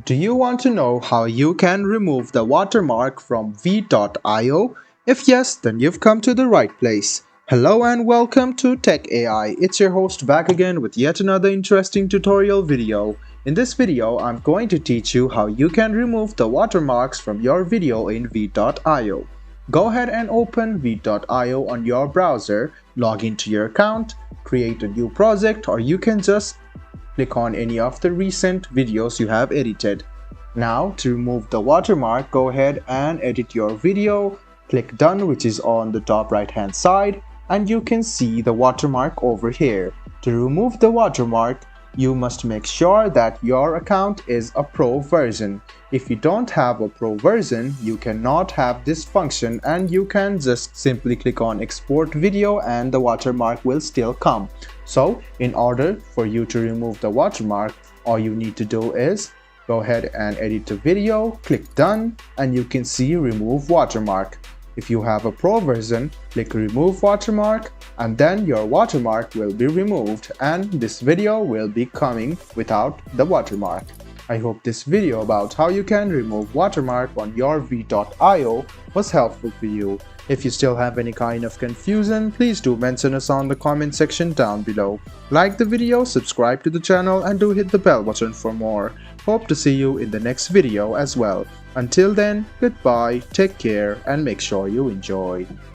Do you want to know how you can remove the watermark from v.io? If yes, then you've come to the right place. Hello and welcome to Tech AI. It's your host back again with yet another interesting tutorial video. In this video, I'm going to teach you how you can remove the watermarks from your video in v.io. Go ahead and open v.io on your browser, log into your account, create a new project, or you can just click on any of the recent videos you have edited. Now, to remove the watermark, go ahead and edit your video, click done, which is on the top right hand side, and you can see the watermark over here. To remove the watermark, you must make sure that your account is a pro version. If you don't have a pro version, you cannot have this function and you can just simply click on export video and the watermark will still come. So in order for you to remove the watermark, all you need to do is go ahead and edit the video, click done, and you can see remove watermark. If you have a pro version, click remove watermark and then your watermark will be removed and this video will be coming without the watermark. I hope this video about how you can remove watermark on your v.io was helpful for you. If you still have any kind of confusion, please do mention us on the comment section down below. Like the video, subscribe to the channel and do hit the bell button for more. Hope to see you in the next video as well. Until then, goodbye, take care and make sure you enjoy.